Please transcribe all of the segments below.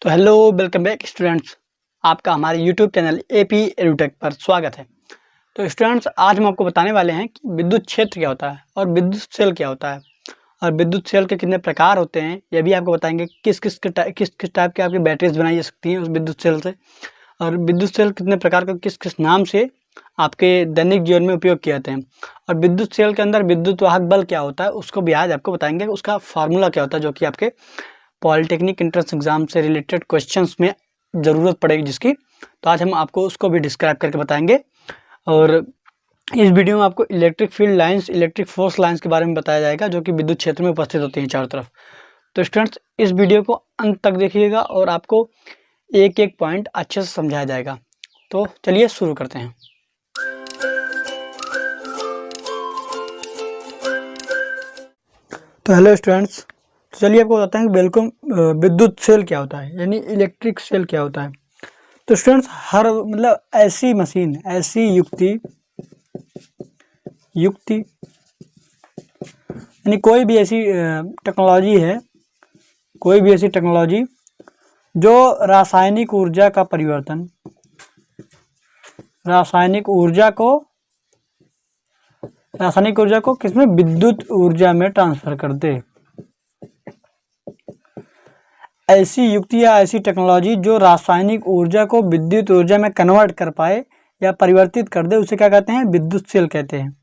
तो hello welcome back students, आपका हमारे यूट्यूब चैनल एपी एडुटेक पर स्वागत है। तो स्टूडेंट्स, आज हम आपको बताने वाले हैं कि विद्युत क्षेत्र क्या होता है और विद्युत सेल क्या होता है और विद्युत सेल के कितने प्रकार होते हैं। यह भी आपको बताएंगे किस किस टाइप के आपकी बैटरीज बनाई जा सकती हैं उस विद्युत सेल से, और विद्युत सेल कितने प्रकार का किस किस नाम से आपके दैनिक जीवन में उपयोग किए जाते हैं, और विद्युत सेल के अंदर विद्युत वाहक बल क्या होता है उसको भी आज आपको बताएंगे। उसका फार्मूला क्या होता है जो कि आपके पॉलिटेक्निक एंट्रेंस एग्जाम से रिलेटेड क्वेश्चंस में ज़रूरत पड़ेगी जिसकी, तो आज हम आपको उसको भी डिस्क्राइब करके बताएंगे। और इस वीडियो में आपको electric field lines, electric force lines के बारे में बताया जाएगा जो कि विद्युत क्षेत्र में उपस्थित होती हैं चारों तरफ। तो स्टूडेंट्स, इस वीडियो को अंत तक देखिएगा और आपको एक एक पॉइंट अच्छे से समझाया जाएगा। तो चलिए शुरू करते हैं। तो हेलो स्टूडेंट्स, चलिए आपको बताते हैं कि बिल्कुल विद्युत सेल क्या होता है, यानी इलेक्ट्रिक सेल क्या होता है। तो स्टूडेंट्स, हर मतलब ऐसी मशीन, ऐसी युक्ति यानी कोई भी ऐसी टेक्नोलॉजी है, कोई भी ऐसी टेक्नोलॉजी जो रासायनिक ऊर्जा को किसमें, विद्युत ऊर्जा में ट्रांसफर कर दे। ऐसी युक्ति या ऐसी टेक्नोलॉजी जो रासायनिक ऊर्जा को विद्युत ऊर्जा में कन्वर्ट कर पाए या परिवर्तित कर दे, उसे क्या कहते हैं, विद्युत सेल कहते हैं।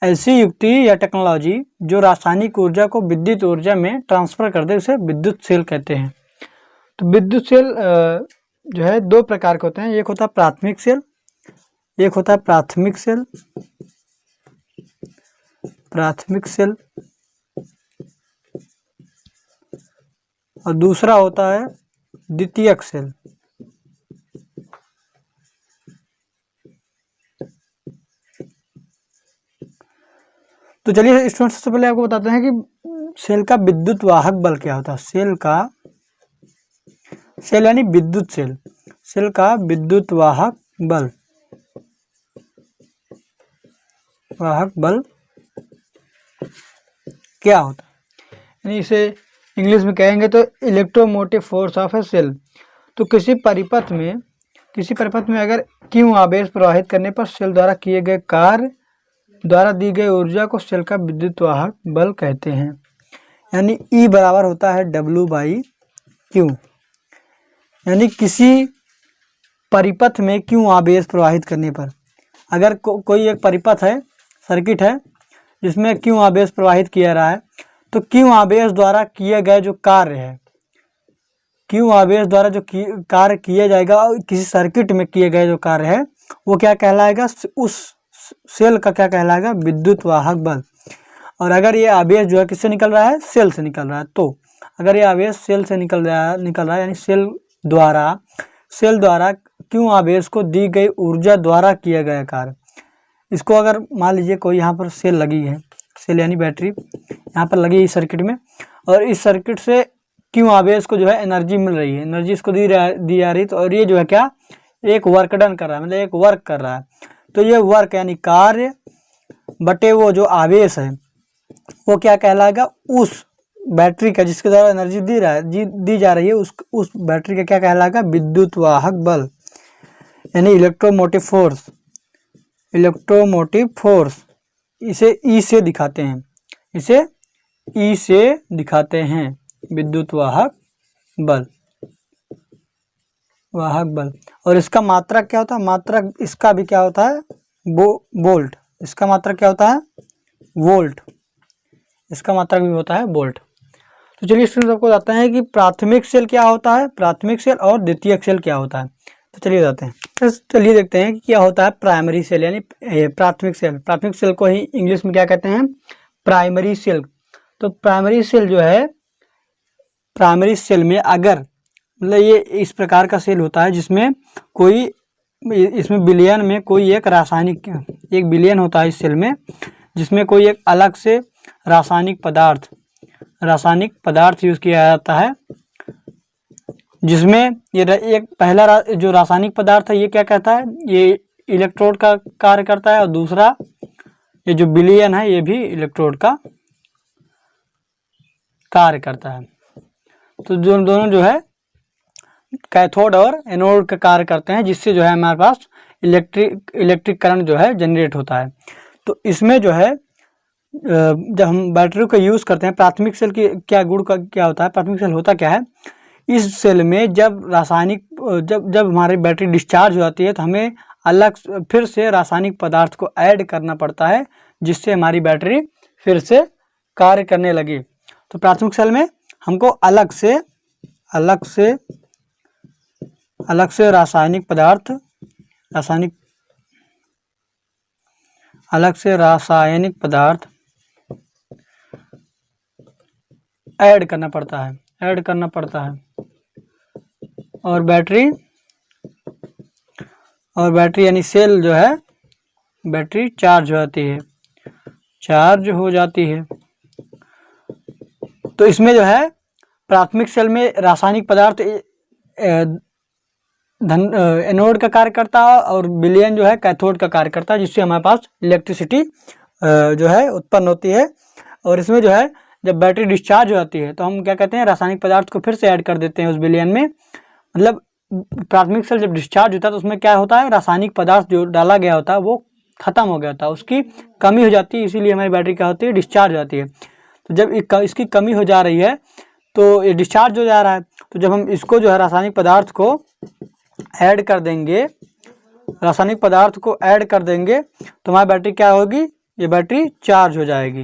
ऐसी युक्ति या टेक्नोलॉजी जो रासायनिक ऊर्जा को विद्युत ऊर्जा में ट्रांसफर कर दे, उसे विद्युत सेल कहते हैं। तो विद्युत सेल जो है दो प्रकार के होते हैं। एक होता है प्राथमिक सेल, और दूसरा होता है द्वितीयक सेल। तो चलिए स्टूडेंट, सबसे पहले आपको बताते हैं कि सेल का विद्युत वाहक बल क्या होता है। सेल यानी विद्युत सेल का विद्युत वाहक बल क्या होता है, यानी इसे इंग्लिश में कहेंगे तो electromotive force of a cell. तो किसी परिपथ में अगर क्यू आवेश प्रवाहित करने पर सेल द्वारा किए गए कार्य द्वारा दी गई ऊर्जा को सेल का विद्युत वाहक बल कहते हैं। यानी E बराबर होता है W/Q। यानी किसी परिपथ में क्यू आवेश प्रवाहित करने पर, अगर कोई एक परिपथ है, सर्किट है जिसमें क्यू आवेश प्रवाहित किया रहा है, तो क्यू आवेश द्वारा किए गए जो कार्य है, क्यू आवेश द्वारा जो कार्य किया जाएगा, किसी सर्किट में किए गए जो कार्य है वो क्या कहलाएगा, उस सेल का क्या कहलाएगा, विद्युत वाहक बल। और अगर ये आवेश जो है किससे निकल रहा है, सेल से निकल रहा है, तो अगर ये आवेश सेल से निकल रहा है यानी सेल द्वारा क्यू आवेश को दी गई ऊर्जा द्वारा किया गया कार्य। इसको अगर मान लीजिए कोई यहाँ पर सेल लगी है, सेल यानी बैटरी यहाँ पर लगी है इस सर्किट में, और इस सर्किट से क्यू आवेश को जो है एनर्जी मिल रही है, एनर्जी इसको दी जा रही है, तो और ये जो है क्या, एक वर्क डन कर रहा है, मतलब एक वर्क कर रहा है। तो ये वर्क यानी कार्य बटे वो जो आवेश है वो क्या कहलाएगा, उस बैटरी का जिसके द्वारा एनर्जी दी जा रही है उस बैटरी का क्या कहलाएगा, विद्युत वाहक बल, यानी इलेक्ट्रोमोटिव फोर्स। इसे ई से दिखाते हैं, विद्युत वाहक बल। और इसका मात्रक क्या होता है, मात्रक इसका भी क्या होता है, वोल्ट। इसका मात्रक क्या होता है, वोल्ट। इसका मात्रक भी होता है वोल्ट। तो चलिए स्टूडेंट्स, आपको बताते हैं कि प्राथमिक सेल क्या होता है, प्राथमिक सेल और द्वितीयक सेल क्या होता है। तो चलिए बताते हैं। तो चलिए देखते हैं कि क्या होता है प्राइमरी सेल यानी प्राथमिक सेल। प्राथमिक सेल को ही इंग्लिश में क्या कहते हैं, प्राइमरी सेल। तो प्राइमरी सेल जो है, प्राइमरी सेल में अगर मतलब ये इस प्रकार का सेल होता है जिसमें इसमें विलयन में कोई एक विलयन होता है इस सेल में, जिसमें कोई एक अलग से रासायनिक पदार्थ यूज किया जाता है, जिसमें ये एक पहला जो रासायनिक पदार्थ है ये क्या कहता है, ये इलेक्ट्रोड का कार्य करता है, और दूसरा ये जो विलयन है ये भी इलेक्ट्रोड का कार्य करता है। तो दोनों जो है कैथोड और एनोड का कार्य करते हैं, जिससे जो है हमारे पास इलेक्ट्रिक करंट जो है जनरेट होता है। तो इसमें जो है जब हम बैटरी को यूज़ करते हैं, प्राथमिक सेल की क्या गुण का क्या होता है, प्राथमिक सेल होता क्या है, इस सेल में जब जब हमारी बैटरी डिस्चार्ज हो जाती है तो हमें अलग फिर से रासायनिक पदार्थ को ऐड करना पड़ता है, जिससे हमारी बैटरी फिर से कार्य करने लगे। तो प्राथमिक सेल में हमको अलग से रासायनिक पदार्थ ऐड करना पड़ता है और बैटरी यानी सेल जो है बैटरी चार्ज हो जाती है। तो इसमें जो है प्राथमिक सेल में रासायनिक पदार्थ एनोड का कार्य करता है और विलयन जो है कैथोड का कार्य करता है, जिससे हमारे पास इलेक्ट्रिसिटी जो है उत्पन्न होती है। और इसमें जो है जब बैटरी डिस्चार्ज हो जाती है तो हम क्या कहते हैं, रासायनिक पदार्थ को फिर से ऐड कर देते हैं उस विलयन में। मतलब प्राथमिक सेल जब डिस्चार्ज होता है तो उसमें क्या होता है, रासायनिक पदार्थ जो डाला गया होता है वो खत्म हो गया होता है, उसकी कमी हो जाती है, इसीलिए हमारी बैटरी क्या होती है, डिस्चार्ज हो जाती है। तो जब इसकी कमी हो जा रही है तो ये डिस्चार्ज हो जा रहा है, तो जब हम इसको जो है रासायनिक पदार्थ को ऐड कर देंगे तो हमारी बैटरी क्या होगी, ये बैटरी चार्ज हो जाएगी।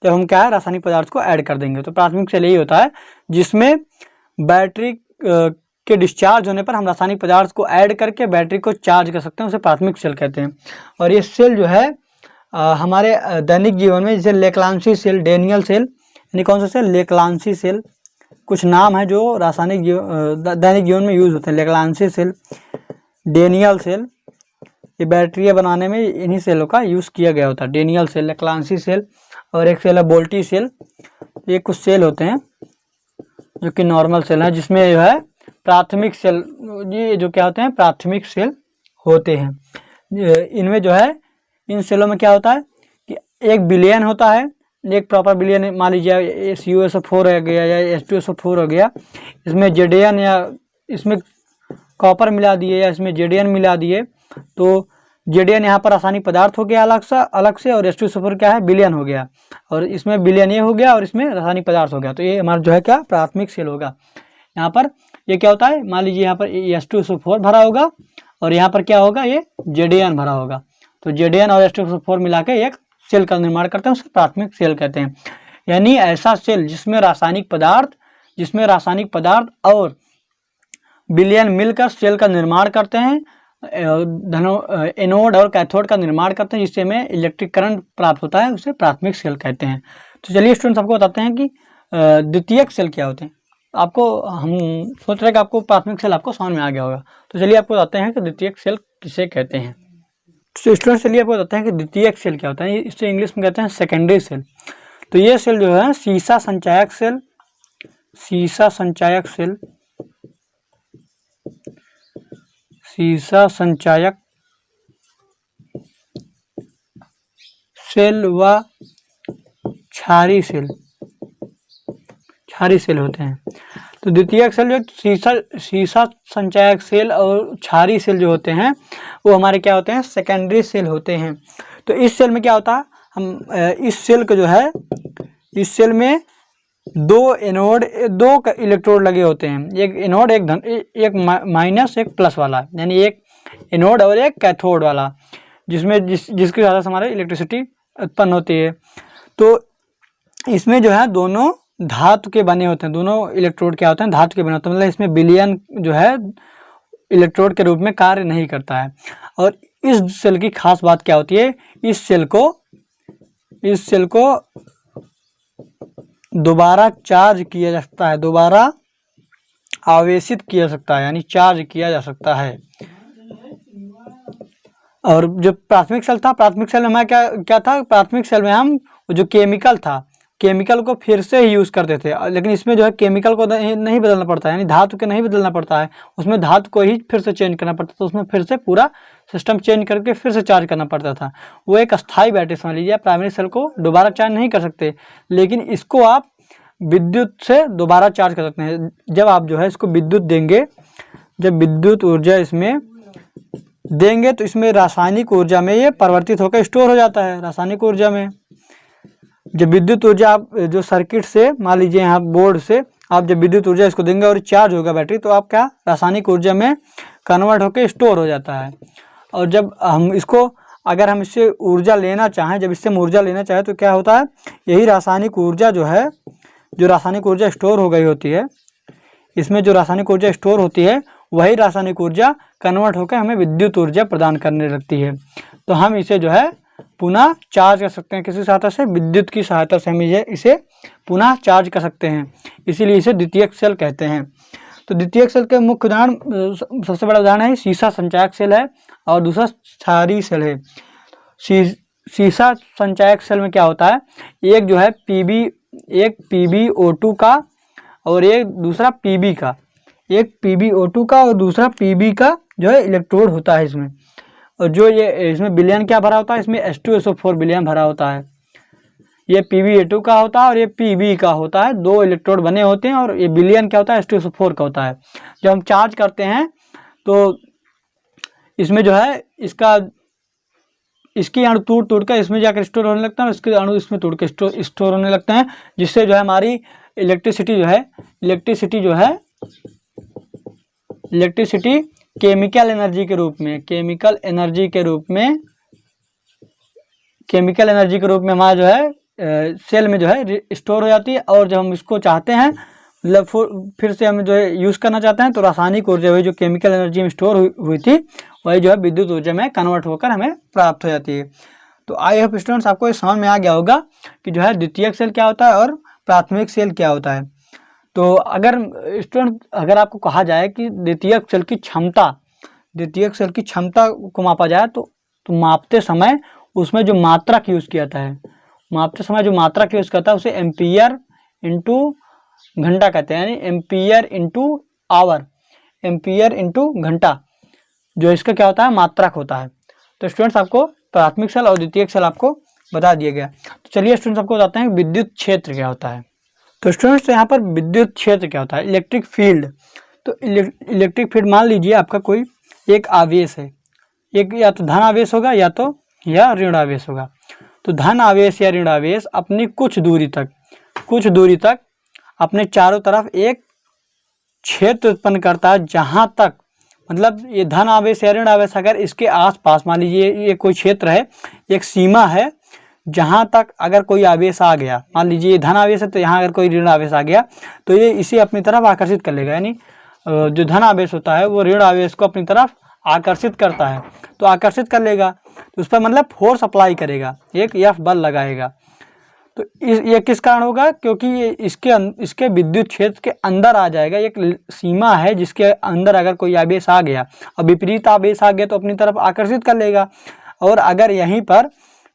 जब हम क्या है, रासायनिक पदार्थ को ऐड कर देंगे। तो प्राथमिक सेल यही होता है जिसमें बैटरी के डिस्चार्ज होने पर हम रासायनिक पदार्थ को ऐड करके बैटरी को चार्ज कर सकते हैं, उसे प्राथमिक सेल कहते हैं। और ये सेल जो है हमारे दैनिक जीवन में, जैसे लेक्लांसी सेल, डेनियल सेल, यानी कौन सा सेल, लेक्लांसी सेल, कुछ नाम है जो दैनिक जीवन में यूज़ होते हैं। लेक्लांसी सेल, डेनियल सेल, ये बैटरियाँ बनाने में इन्हीं सेलों का यूज़ किया गया होता है। डेनियल सेल, लेक्लांसी सेल, और एक सेल है बोल्टी सेल। ये कुछ सेल होते हैं जो कि नॉर्मल सेल है, जिसमें जो है प्राथमिक सेल, ये जो क्या होते हैं, प्राथमिक सेल होते हैं। इनमें जो है, इन सेलों में क्या होता है कि एक विलयन होता है, एक प्रॉपर विलयन, मान लीजिए SuSO4 हो गया या H2SO4 हो गया, इसमें Zn या इसमें कॉपर मिला दिए या इसमें Zn मिला दिए, तो Zn यहाँ पर रासायनिक पदार्थ हो गया अलग से, और H2SO4 क्या है, विलयन हो गया, और इसमें विलयन ये हो गया और इसमें रासायनिक पदार्थ हो गया। तो ये हमारा जो है क्या, प्राथमिक सेल होगा। यहाँ पर ये क्या होता है, मान लीजिए यहाँ पर H2SO4 भरा होगा और यहाँ पर क्या होगा, ये Zn भरा होगा। तो Zn और H2SO4 मिला के एक सेल का निर्माण करते हैं, उसे प्राथमिक सेल कहते हैं। यानी ऐसा सेल जिसमें रासायनिक पदार्थ और विलयन मिलकर सेल का निर्माण करते हैं, एनोड और कैथोड का निर्माण करते हैं, जिससे हमें इलेक्ट्रिक करंट प्राप्त होता है, उसे प्राथमिक सेल कहते हैं। तो चलिए स्टूडेंट्स, आपको बताते हैं कि द्वितीयक सेल क्या होते हैं। आपको हम सोच रहे हैं कि आपको प्राथमिक सेल आपको समझ में आ गया होगा, तो चलिए आपको बताते हैं कि द्वितीयक सेल किसे कहते हैं। तो स्टूडेंट्स चलिए आपको बताते हैं कि द्वितीयक सेल क्या होता है। इसे इंग्लिश में कहते हैं सेकेंडरी सेल। तो ये सेल जो है सीसा संचायक सेल व क्षारी सेल होते हैं। तो द्वितीयक सेल जो सीसा संचायक सेल और क्षारी सेल जो होते हैं वो हमारे क्या होते हैं, सेकेंडरी सेल होते हैं। तो इस सेल में क्या होता है, हम इस सेल को जो है, इस सेल में दो इलेक्ट्रोड लगे होते हैं, एक एनोड, एक माइनस, एक प्लस वाला, यानी एक एनोड और एक कैथोड वाला, जिसकी वजह से हमारे इलेक्ट्रिसिटी उत्पन्न होती है। तो इसमें जो है दोनों धातु के बने होते हैं, दोनों इलेक्ट्रोड क्या होते हैं, धातु के बने होते हैं। मतलब इसमें विलयन जो है इलेक्ट्रोड के रूप में कार्य नहीं करता है। और इस सेल की खास बात क्या होती है, इस सेल को दोबारा चार्ज किया जा सकता है, दोबारा आवेशित किया जा सकता है, यानी चार्ज किया जा सकता है। और जो प्राथमिक सेल था, प्राथमिक सेल में हमारा क्या था, प्राथमिक सेल में हम जो केमिकल को फिर से ही यूज़ करते थे, लेकिन इसमें जो है केमिकल को नहीं बदलना पड़ता है, यानी धातु के नहीं बदलना पड़ता है, उसमें धातु को ही फिर से चेंज करना पड़ता था, उसमें फिर से पूरा सिस्टम चेंज करके फिर से चार्ज करना पड़ता था। वो एक अस्थायी बैटरी समझ लीजिए, प्राइमरी सेल को दोबारा चार्ज नहीं कर सकते, लेकिन इसको आप विद्युत से दोबारा चार्ज कर सकते हैं। जब आप जो है इसको विद्युत देंगे, जब विद्युत ऊर्जा इसमें देंगे तो इसमें रासायनिक ऊर्जा में ये परिवर्तित होकर स्टोर हो जाता है। रासायनिक ऊर्जा में जब विद्युत ऊर्जा आप जो सर्किट से, मान लीजिए यहाँ बोर्ड से आप जब विद्युत ऊर्जा इसको देंगे और चार्ज होगा बैटरी, तो आप क्या रासायनिक ऊर्जा में कन्वर्ट होकर स्टोर हो जाता है। और जब हम इसको, अगर हम इससे ऊर्जा लेना चाहें, जब इससे हम ऊर्जा लेना चाहें तो क्या होता है, यही रासायनिक ऊर्जा जो है, जो रासायनिक ऊर्जा स्टोर हो गई होती है, इसमें जो रासायनिक ऊर्जा स्टोर होती है वही रासायनिक ऊर्जा कन्वर्ट होकर हमें विद्युत ऊर्जा प्रदान करने लगती है। तो हम इसे जो है पुनः चार्ज कर सकते हैं किसी सहायता से, विद्युत की सहायता से हम इसे पुनः चार्ज कर सकते हैं, इसीलिए इसे द्वितीयक सेल कहते हैं। तो द्वितीयक सेल के मुख्य उदाहरण, सबसे बड़ा उदाहरण है सीसा संचायक सेल है और दूसरा क्षारीय सेल है। सीसा संचायक सेल में क्या होता है, एक जो है एक PbO2 का और एक दूसरा Pb का, एक PbO2 का और दूसरा Pb का जो है इलेक्ट्रोड होता है इसमें। और जो ये इसमें विलयन क्या भरा होता है, इसमें H2SO4 विलयन भरा होता है। ये PbA2 का होता है और ये Pb का होता है, दो इलेक्ट्रोड बने होते हैं और ये विलयन क्या होता है, H2SO4 का होता है। जब हम चार्ज करते हैं तो इसमें जो है इसके अणु टूट कर इसमें जाकर स्टोर होने लगता है और इसके अणु इसमें टूट के स्टोर होने लगते हैं, जिससे जो है हमारी इलेक्ट्रिसिटी केमिकल एनर्जी के रूप में हमारा जो है सेल में जो है स्टोर हो जाती है। और जब हम इसको चाहते हैं, मतलब फिर से हम जो है यूज़ करना चाहते हैं, तो रासायनिक ऊर्जा हुई जो केमिकल एनर्जी में स्टोर हुई थी वही जो है विद्युत ऊर्जा में कन्वर्ट होकर हमें प्राप्त हो जाती है। तो आई होप स्टूडेंट्स आपको ये समझ में आ गया होगा कि जो है द्वितीयक सेल क्या होता है और प्राथमिक सेल क्या होता है। तो अगर आपको कहा जाए कि द्वितीयक सेल की क्षमता को मापा जाए तो मापते समय उसमें जो मात्रक यूज़ किया जाता है, उसे एम्पियर इंटू घंटा कहते हैं, यानी एम्पियर इंटू घंटा, जो इसका क्या होता है, मात्रक होता है। तो स्टूडेंट्स आपको प्राथमिक सेल और द्वितीयक सेल आपको बता दिया गया। तो चलिए स्टूडेंट्स आपको बताते हैं विद्युत क्षेत्र क्या होता है। तो स्टूडेंट्स यहाँ पर विद्युत क्षेत्र क्या होता है, इलेक्ट्रिक फील्ड। तो इलेक्ट्रिक फील्ड, मान लीजिए आपका कोई एक आवेश है, एक या तो धन आवेश होगा या ऋण आवेश होगा। तो धन आवेश या ऋण आवेश अपनी कुछ दूरी तक अपने चारों तरफ एक क्षेत्र उत्पन्न करता है, जहाँ तक, मतलब ये धन आवेश या ऋण आवेश अगर इसके आसपास, मान लीजिए ये कोई क्षेत्र है, एक सीमा है, जहाँ तक अगर कोई आवेश आ गया, मान लीजिए ये धन आवेश है तो यहाँ अगर कोई ऋण आवेश आ गया तो ये इसे अपनी तरफ आकर्षित कर लेगा। यानी जो धन आवेश होता है वो ऋण आवेश को अपनी तरफ आकर्षित करता है, तो आकर्षित कर लेगा, तो उस पर मतलब फोर्स अप्लाई करेगा, एक F बल लगाएगा। तो ये किस कारण होगा, क्योंकि ये इसके विद्युत क्षेत्र के अंदर आ जाएगा। एक सीमा है जिसके अंदर अगर कोई आवेश आ गया और विपरीत आवेश आ गया तो अपनी तरफ आकर्षित कर लेगा। और अगर यहीं पर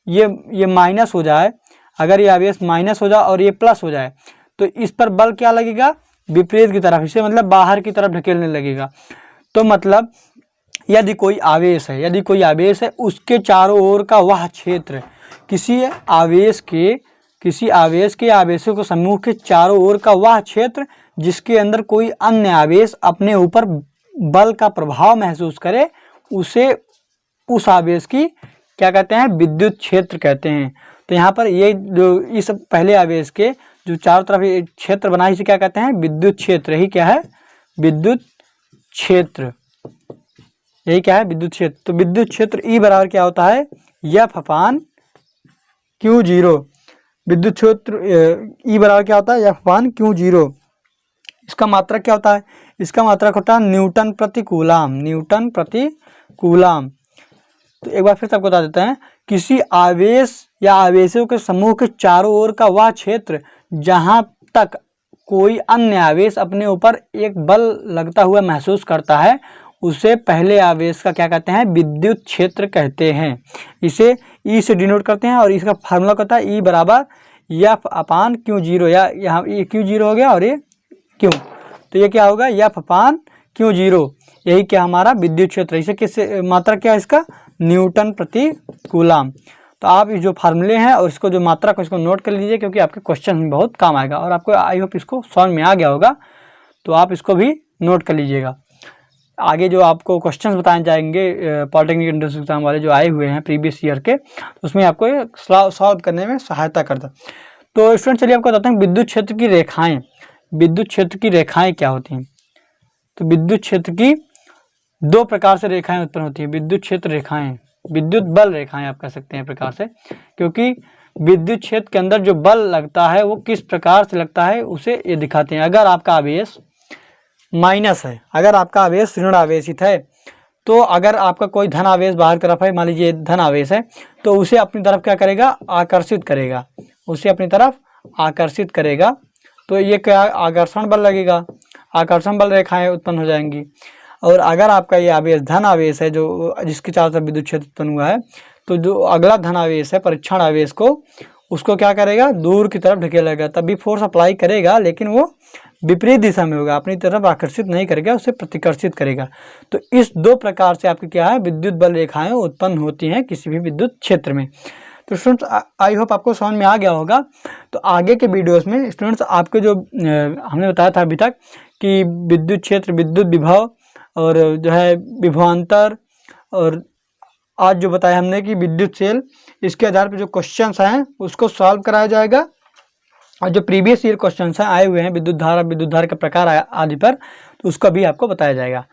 ये माइनस हो जाए, अगर ये आवेश माइनस हो जाए और ये प्लस हो जाए तो इस पर बल क्या लगेगा, विपरीत की तरफ, इसे मतलब बाहर की तरफ ढकेलने लगेगा। तो मतलब यदि कोई आवेश है उसके चारों ओर का वह क्षेत्र किसी आवेश के आवेशों के समूह के चारों ओर का वह क्षेत्र जिसके अंदर कोई अन्य आवेश अपने ऊपर बल का प्रभाव महसूस करे, उसे उस आवेश की क्या कहते हैं, विद्युत क्षेत्र कहते हैं। तो यहाँ पर ये जो इस पहले आवेश के जो चारों तरफ क्षेत्र बना, इसे क्या कहते हैं, विद्युत क्षेत्र। यही क्या है, विद्युत क्षेत्र। यही क्या है, विद्युत क्षेत्र। तो विद्युत क्षेत्र E बराबर क्या होता है, F/Q0। विद्युत क्षेत्र E बराबर क्या होता है, F/Q0। इसका मात्रक क्या होता है, इसका मात्रक होता है न्यूटन प्रति कूलाम। तो एक बार फिर से आपको बता देते हैं, किसी आवेश या आवेशों के समूह के चारों ओर का वह क्षेत्र जहां तक कोई अन्य आवेश अपने ऊपर एक बल लगता हुआ महसूस करता है, उसे पहले आवेश का क्या कहते हैं, विद्युत क्षेत्र कहते हैं। इसे E से डिनोट करते हैं और इसका फार्मूला कहता है E बराबर F/Q0, या यहाँ ये Q0 हो गया और ये Q, तो ये क्या होगा, F/Q0। यही क्या हमारा विद्युत क्षेत्र। इसे किससे मात्रा क्या है इसका, न्यूटन प्रति कूलाम। तो आप ये जो फार्मूले हैं और इसको जो मात्रा को इसको नोट कर लीजिए, क्योंकि आपके क्वेश्चन में बहुत काम आएगा। और आपको आई होप इसको समझ में आ गया होगा, तो आप इसको भी नोट कर लीजिएगा। आगे जो आपको क्वेश्चंस बताए जाएंगे पॉलिटेक्निक एंट्रेंस एग्जाम वाले जो आए हुए हैं प्रीवियस ईयर के, तो उसमें आपको ये सॉल्व करने में सहायता करता। तो स्टूडेंट चलिए आपको बताते हैं विद्युत क्षेत्र की रेखाएं। विद्युत क्षेत्र की रेखाएं क्या होती हैं? तो विद्युत क्षेत्र की दो प्रकार से रेखाएं उत्पन्न होती हैं। विद्युत क्षेत्र रेखाएं, विद्युत बल रेखाएं आप कह सकते हैं प्रकार से, क्योंकि विद्युत क्षेत्र के अंदर जो बल लगता है वो किस प्रकार से लगता है उसे ये दिखाते हैं। अगर आपका आवेश माइनस है, अगर आपका आवेश ऋण आवेशित है, तो अगर आपका कोई धन आवेश बाहर तरफ है, मान लीजिए धन आवेश है, तो उसे अपनी तरफ क्या करेगा? आकर्षित करेगा, उसे अपनी तरफ आकर्षित करेगा। तो ये क्या? आकर्षण बल लगेगा, आकर्षण बल रेखाएं उत्पन्न हो जाएंगी। और अगर आपका ये आवेश धन आवेश है, जो जिसके चारों तरफ विद्युत क्षेत्र उत्पन्न हुआ है, तो जो अगला धन आवेश है परीक्षण आवेश को, उसको क्या करेगा? दूर की तरफ ढकेलेगा। तभी फोर्स अप्लाई करेगा, लेकिन वो विपरीत दिशा में होगा, अपनी तरफ आकर्षित नहीं करेगा, उसे प्रतिकर्षित करेगा। तो इस दो प्रकार से आपकी क्या है? विद्युत बल रेखाएं उत्पन्न होती हैं किसी भी विद्युत क्षेत्र में। तो स्टूडेंट्स आई होप आपको समझ में आ गया होगा। तो आगे के वीडियोस में स्टूडेंट्स आपके जो हमने बताया था अभी तक कि विद्युत क्षेत्र, विद्युत विभव और जो है विभवांतर, और आज जो बताया हमने कि विद्युत सेल, इसके आधार पर जो क्वेश्चंस हैं उसको सॉल्व कराया जाएगा। और जो प्रीवियस ईयर क्वेश्चंस हैं आए हुए हैं विद्युत धारा के प्रकार आदि पर, तो उसका भी आपको बताया जाएगा।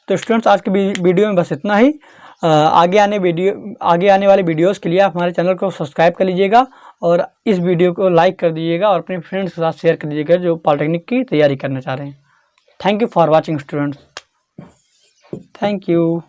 तो स्टूडेंट्स आज के वीडियो में बस इतना ही। आगे आने वाले वीडियोस के लिए आप हमारे चैनल को सब्सक्राइब कर लीजिएगा और इस वीडियो को लाइक कर दीजिएगा और अपने फ्रेंड्स के साथ शेयर कर दीजिएगा जो पॉलिटेक्निक की तैयारी करना चाह रहे हैं। Thank you for watching students, thank you.